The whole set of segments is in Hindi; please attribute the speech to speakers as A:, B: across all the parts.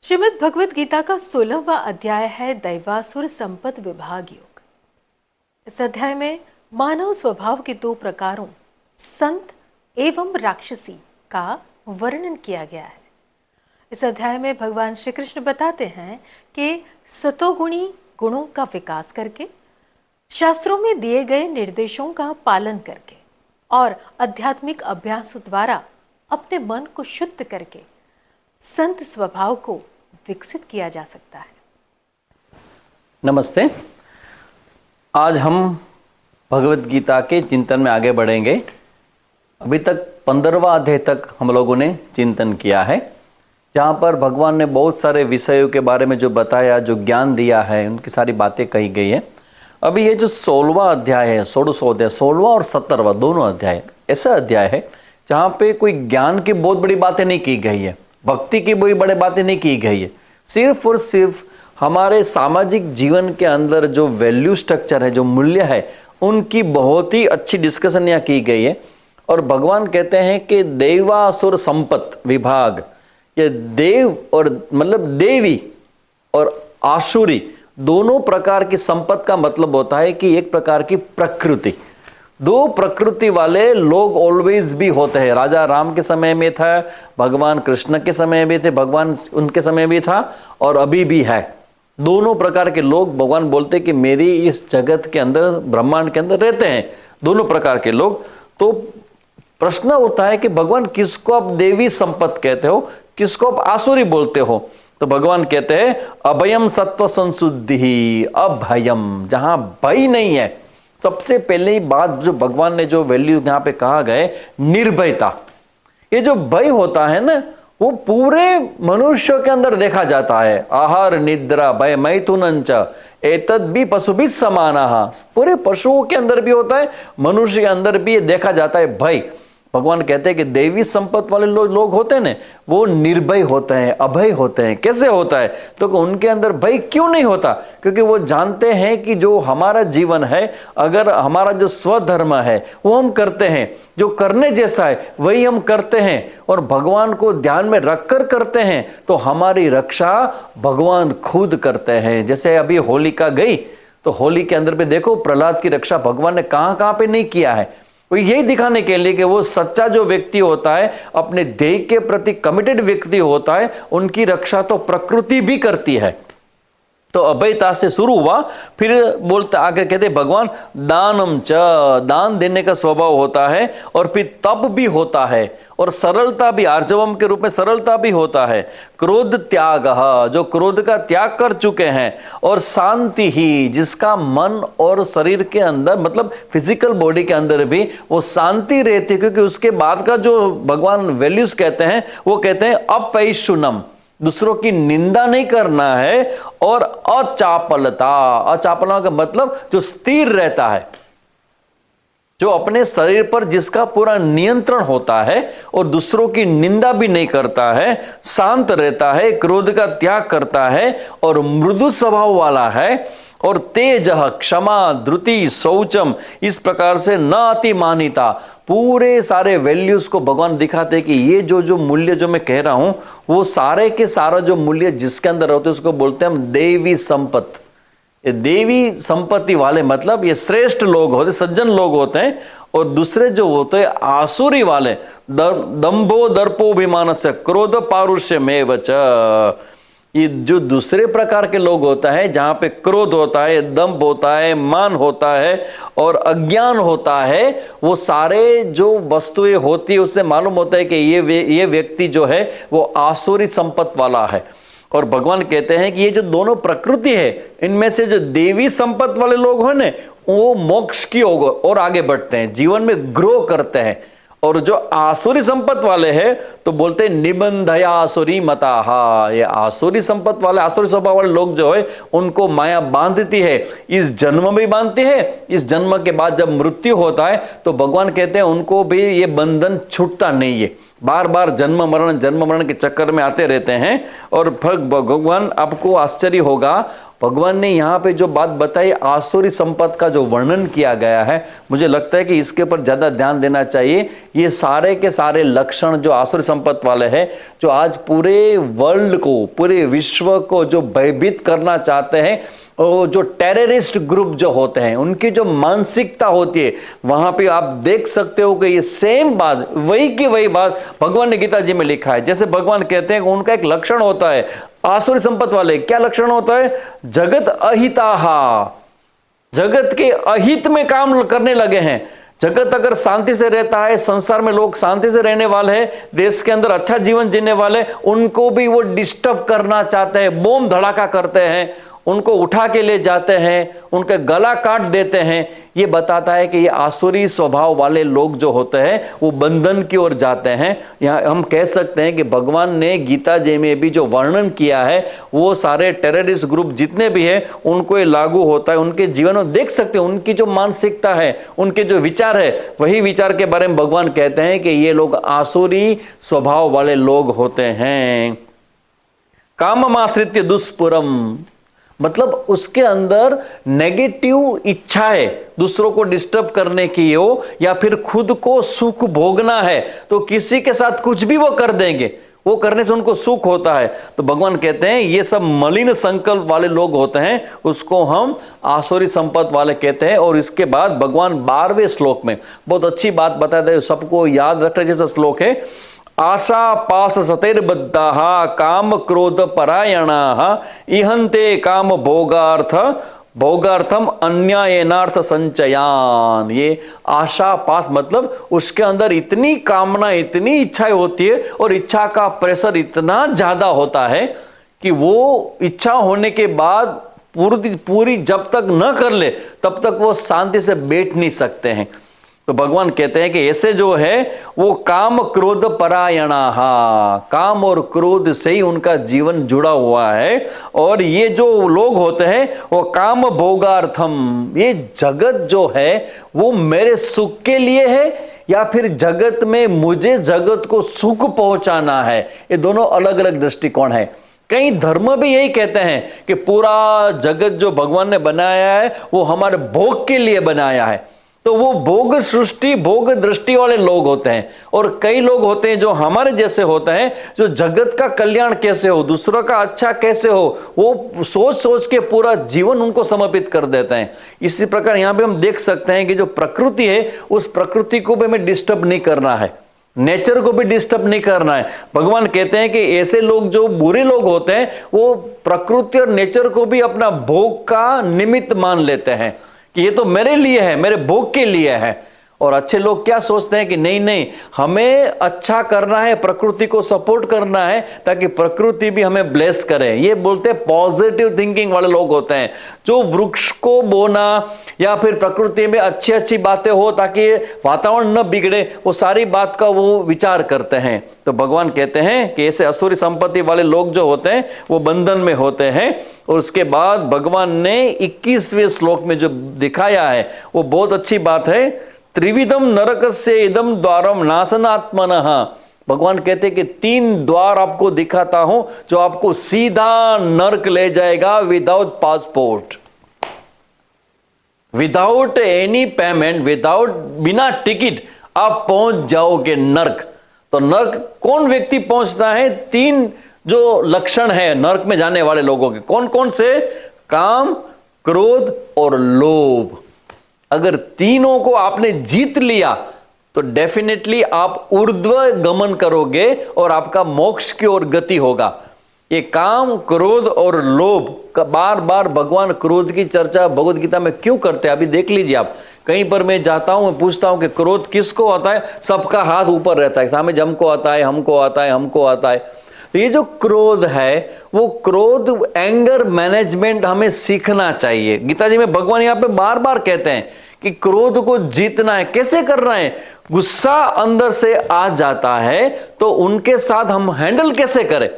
A: श्रीमद् भगवत गीता का 16वां अध्याय है दैवासुर संपद विभाग योग। इस अध्याय में मानव स्वभाव के दो प्रकारों संत एवं राक्षसी का वर्णन किया गया है। इस अध्याय में भगवान श्री कृष्ण बताते हैं कि सतोगुणी गुणों का विकास करके, शास्त्रों में दिए गए निर्देशों का पालन करके और आध्यात्मिक अभ्यासों द्वारा अपने मन को शुद्ध करके संत स्वभाव को विकसित किया जा सकता है।
B: नमस्ते। आज हम भगवत गीता के चिंतन में आगे बढ़ेंगे। अभी तक 15वां अध्याय तक हम लोगों ने चिंतन किया है, जहाँ पर भगवान ने बहुत सारे विषयों के बारे में जो बताया, जो ज्ञान दिया है, उनकी सारी बातें कही गई है। अभी ये जो 16वां अध्याय है, 16वां अध्याय, 16वां और 17वां दोनों अध्याय ऐसा अध्याय है जहाँ पे कोई ज्ञान की बहुत बड़ी बातें नहीं की गई है, भक्ति की बड़ी बड़ी बातें नहीं की गई है। सिर्फ और सिर्फ हमारे सामाजिक जीवन के अंदर जो वैल्यू स्ट्रक्चर है, जो मूल्य है, उनकी बहुत ही अच्छी डिस्कशन यहाँ की गई है। और भगवान कहते हैं कि देवासुर संपत विभाग, ये देव और मतलब देवी और आसुरी दोनों प्रकार की संपत का मतलब होता है कि एक प्रकार की प्रकृति, दो प्रकृति वाले लोग ऑलवेज भी होते हैं। राजा राम के समय में था, भगवान कृष्ण के समय भी थे, भगवान उनके समय भी था और अभी भी है। दोनों प्रकार के लोग भगवान बोलते कि मेरी इस जगत के अंदर, ब्रह्मांड के अंदर रहते हैं, दोनों प्रकार के लोग। तो प्रश्न उठता है कि भगवान किसको आप देवी संपत कहते हो, किसको आप आसुरी बोलते हो? तो भगवान कहते हैं अभयम सत्व संशुद्धि, अभयम, जहां भय नहीं है। सबसे पहले बात जो भगवान ने जो वैल्यू यहाँ पे कहा गए, निर्भयता। ये जो भय होता है ना, वो पूरे मनुष्य के अंदर देखा जाता है। आहार निद्रा भय मैथुनंच एतद भी पशु भी समाना, पूरे पशुओं के अंदर भी होता है, मनुष्य के अंदर भी ये देखा जाता है भय। भगवान कहते हैं कि देवी संपत्ति वाले लोग होते हैं ना, वो निर्भय होते हैं, अभय होते हैं। कैसे होता है? तो उनके अंदर भय क्यों नहीं होता? क्योंकि वो जानते हैं कि जो हमारा जीवन है, अगर हमारा जो स्वधर्म है वो हम करते हैं, जो करने जैसा है वही हम करते हैं और भगवान को ध्यान में रखकर करते हैं, तो हमारी रक्षा भगवान खुद करते हैं। जैसे अभी होलिका गई, तो होली के अंदर भी देखो प्रहलाद की रक्षा भगवान ने कहां पे नहीं किया है। वो यही दिखाने के लिए कि वो सच्चा जो व्यक्ति होता है, अपने देह के प्रति कमिटेड व्यक्ति होता है, उनकी रक्षा तो प्रकृति भी करती है। तो अभयता से शुरू हुआ, फिर बोलते आगे कहते भगवान दानम च, दान देने का स्वभाव होता है, और फिर तप भी होता है, और सरलता भी, आर्जवम के रूप में सरलता भी होता है। क्रोध त्याग, जो क्रोध का त्याग कर चुके हैं, और शांति ही, जिसका मन और शरीर के अंदर मतलब फिजिकल बॉडी के अंदर भी वो शांति रहती है। क्योंकि उसके बाद का जो भगवान वैल्यूज कहते हैं, वो कहते हैं अपैशुनम, दूसरों की निंदा नहीं करना है, और अचापलता, अचापलता का मतलब जो स्थिर रहता है, जो अपने शरीर पर जिसका पूरा नियंत्रण होता है और दूसरों की निंदा भी नहीं करता है, शांत रहता है, क्रोध का त्याग करता है और मृदु स्वभाव वाला है, और तेज, क्षमा, धृति, शौचम, इस प्रकार से न अतिमानिता, पूरे सारे वैल्यूज को भगवान दिखाते कि ये जो मूल्य जो मैं कह रहा हूं, वो सारे के सारा जो मूल्य जिसके अंदर होते हैं उसको बोलते हैं हम देवी संपत्ति। ये देवी संपत्ति वाले मतलब ये श्रेष्ठ लोग होते, सज्जन लोग होते हैं। और दूसरे जो होते हैं आसुरी वाले, दंभो दर्पोभिमान से क्रोध पारुष्य में वच, ये जो दूसरे प्रकार के लोग होता है, जहां पे क्रोध होता है, दंभ होता है, मान होता है और अज्ञान होता है, वो सारे जो वस्तुएं होती है उससे मालूम होता है कि ये व्यक्ति जो है वो आसुरी संपत्ति वाला है। और भगवान कहते हैं कि ये जो दोनों प्रकृति है, इनमें से जो देवी संपत्ति वाले लोग हैं ना, वो मोक्ष की ओर और आगे बढ़ते हैं, जीवन में ग्रो करते हैं। और जो आसुरी संपत्ति वाले हैं तो बोलते हैं निबंधया आसुरी मता, ये आसुरी संपत्ति वाले, आसुरी स्वभाव वाले लोग जो है उनको माया बांधती है, इस जन्म में बांधती है, इस जन्म के बाद जब मृत्यु होता है तो भगवान कहते हैं उनको भी ये बंधन छूटता नहीं है, बार बार जन्म मरण के चक्कर में आते रहते हैं। और भगवान, आपको आश्चर्य होगा, भगवान ने यहाँ पे जो बात बताई, आसुरी संपत्ति का जो वर्णन किया गया है, मुझे लगता है कि इसके ऊपर ज्यादा ध्यान देना चाहिए। ये सारे के सारे लक्षण जो आसुरी संपत्ति वाले हैं, जो आज पूरे वर्ल्ड को, पूरे विश्व को जो भयभीत करना चाहते हैं, और जो टेररिस्ट ग्रुप जो होते हैं, उनकी जो मानसिकता होती है, वहां पे आप देख सकते हो कि ये सेम बात, वही की वही बात भगवान ने गीता जी में लिखा है। जैसे भगवान कहते हैं कि उनका एक लक्षण होता है, आसुरी संपत्ति वाले, क्या लक्षण होता है? जगत अहिताहा, जगत के अहित में काम करने लगे हैं। जगत अगर शांति से रहता है, संसार में लोग शांति से रहने वाले हैं, देश के अंदर अच्छा जीवन जीने वाले, उनको भी वो डिस्टर्ब करना चाहते हैं, बम धड़ाका करते हैं, उनको उठा के ले जाते हैं, उनका गला काट देते हैं। ये बताता है कि ये आसुरी स्वभाव वाले लोग जो होते हैं वो बंधन की ओर जाते हैं। यहाँ हम कह सकते हैं कि भगवान ने गीता जी में भी जो वर्णन किया है, वो सारे टेररिस्ट ग्रुप जितने भी हैं उनको ये लागू होता है। उनके जीवन में देख सकते हैं, उनकी जो मानसिकता है, उनके जो विचार है, वही विचार के बारे में भगवान कहते हैं कि ये लोग आसुरी स्वभाव वाले लोग होते हैं। काममाश्रित्य दुष्पुरम, मतलब उसके अंदर नेगेटिव इच्छा है, दूसरों को डिस्टर्ब करने की हो, या फिर खुद को सुख भोगना है, तो किसी के साथ कुछ भी वो कर देंगे, वो करने से उनको सुख होता है। तो भगवान कहते हैं ये सब मलिन संकल्प वाले लोग होते हैं, उसको हम आसुरी संपत्ति वाले कहते हैं। और इसके बाद भगवान 12वें श्लोक में बहुत अच्छी बात बताते हैं, सबको याद रखने जैसा श्लोक है। आशा पास सतैर्बद्धाः काम क्रोध परायणाः इहन्ते काम भोगार्थम अन्यायनार्थ संचयान। ये आशा पास मतलब उसके अंदर इतनी कामना, इतनी इच्छाएं होती है, और इच्छा का प्रेशर इतना ज्यादा होता है कि वो इच्छा होने के बाद पूरी जब तक न कर ले तब तक वो शांति से बैठ नहीं सकते हैं। तो भगवान कहते हैं कि ऐसे जो है वो काम क्रोध परायणाः, काम और क्रोध से ही उनका जीवन जुड़ा हुआ है। और ये जो लोग होते हैं वो काम भोगार्थम, ये जगत जो है वो मेरे सुख के लिए है या फिर जगत में मुझे जगत को सुख पहुंचाना है, ये दोनों अलग अलग दृष्टिकोण है। कई धर्म भी यही कहते हैं कि पूरा जगत जो भगवान ने बनाया है वो हमारे भोग के लिए बनाया है। तो वो भोग सृष्टि, भोग दृष्टि वाले लोग होते हैं। और कई लोग होते हैं जो हमारे जैसे होते हैं, जो जगत का कल्याण कैसे हो, दूसरों का अच्छा कैसे हो, वो सोच सोच के पूरा जीवन उनको समर्पित कर देते हैं। इसी प्रकार यहाँ पे हम देख सकते हैं कि जो प्रकृति है, उस प्रकृति को भी हमें डिस्टर्ब नहीं करना है, नेचर को भी डिस्टर्ब नहीं करना है। भगवान कहते हैं कि ऐसे लोग जो बुरे लोग होते हैं वो प्रकृति और नेचर को भी अपना भोग का निमित्त मान लेते हैं कि ये तो मेरे लिए है, मेरे भोग के लिए है। और अच्छे लोग क्या सोचते हैं कि नहीं नहीं, हमें अच्छा करना है, प्रकृति को सपोर्ट करना है ताकि प्रकृति भी हमें ब्लेस करे। ये बोलते हैं पॉजिटिव थिंकिंग वाले लोग होते हैं, जो वृक्ष को बोना या फिर प्रकृति में अच्छी अच्छी बातें हो ताकि वातावरण न बिगड़े, वो सारी बात का वो विचार करते हैं। तो भगवान कहते हैं कि ऐसे असुरी संपत्ति वाले लोग जो होते हैं वो बंधन में होते हैं। और उसके बाद भगवान ने 21वें श्लोक में जो दिखाया है वो बहुत अच्छी बात है। त्रिविधम नरकस्य इदम द्वारम नाशनात्मनः, भगवान कहते हैं कि 3 द्वार आपको दिखाता हूं जो आपको सीधा नरक ले जाएगा, without passport, without any payment, बिना टिकट आप पहुंच जाओगे नरक। तो नरक कौन व्यक्ति पहुंचता है? 3 जो लक्षण है नरक में जाने वाले लोगों के, कौन कौन से? काम, क्रोध और लोभ। अगर तीनों को आपने जीत लिया तो डेफिनेटली आप ऊर्ध्व गमन करोगे और आपका मोक्ष की ओर गति होगा। ये काम, क्रोध और लोभ का बार बार भगवान क्रोध की चर्चा भगवत गीता में क्यों करते हैं? अभी देख लीजिए आप, कहीं पर मैं जाता हूं, मैं पूछता हूं कि क्रोध किसको आता है, सबका हाथ ऊपर रहता है, सामने हमको आता है, हमको आता है, हमको आता है। तो ये जो क्रोध है, वो क्रोध, एंगर मैनेजमेंट हमें सीखना चाहिए। गीता जी में भगवान यहाँ पे बार बार कहते हैं कि क्रोध को जीतना है। कैसे करना है? गुस्सा अंदर से आ जाता है तो उनके साथ हम हैंडल कैसे करें?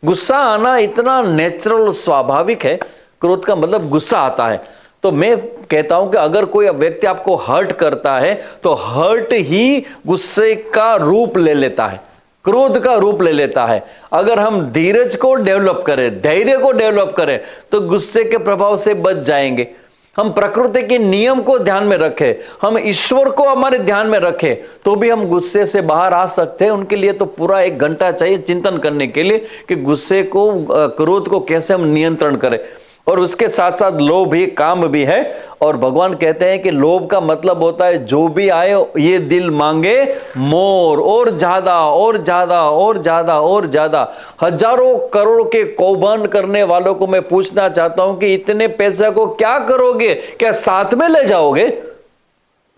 B: गुस्सा आना इतना नेचुरल, स्वाभाविक है। क्रोध का मतलब गुस्सा आता है। तो मैं कहता हूं कि अगर कोई व्यक्ति आपको हर्ट करता है तो हर्ट ही गुस्से का रूप ले लेता है। क्रोध का रूप ले लेता है। अगर हम धीरज को डेवलप करें, धैर्य को डेवलप करें, तो गुस्से के प्रभाव से बच जाएंगे। हम प्रकृति के नियम को ध्यान में रखें, हम ईश्वर को हमारे ध्यान में रखें, तो भी हम गुस्से से बाहर आ सकते हैं। उनके लिए तो पूरा 1 घंटा चाहिए चिंतन करने के लिए कि गुस्से को, क्रोध को कैसे हम नियंत्रण करें। और उसके साथ साथ लोभ भी, काम भी है। और भगवान कहते हैं कि लोभ का मतलब होता है जो भी आए ये दिल मांगे मोर, और ज्यादा और ज्यादा और ज्यादा और ज्यादा। हजारों करोड़ के कौभांड करने वालों को मैं पूछना चाहता हूं कि इतने पैसे को क्या करोगे? क्या साथ में ले जाओगे?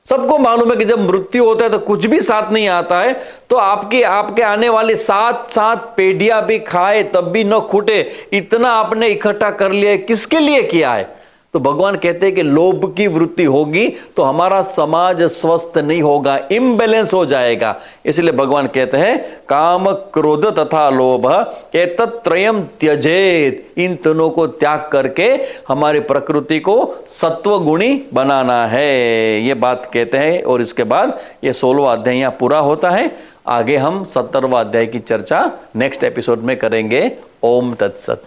B: सबको मालूम है कि जब मृत्यु होता है तो कुछ भी साथ नहीं आता है। तो आपके आने वाली 7 पेढ़ियां भी खाए तब भी न खूटे, इतना आपने इकट्ठा कर लिया है, किसके लिए किया है? तो भगवान कहते हैं कि लोभ की वृत्ति होगी तो हमारा समाज स्वस्थ नहीं होगा, इम्बैलेंस हो जाएगा। इसलिए भगवान कहते हैं काम, क्रोध तथा लोभ एतत्त्रयम् त्यजेत। इन तीनों को त्याग करके हमारी प्रकृति को सत्वगुणी बनाना है, ये बात कहते हैं। और इसके बाद ये 16वां अध्याय यहां पूरा होता है। आगे हम 17वां अध्याय की चर्चा नेक्स्ट एपिसोड में करेंगे। ओम तत्सत।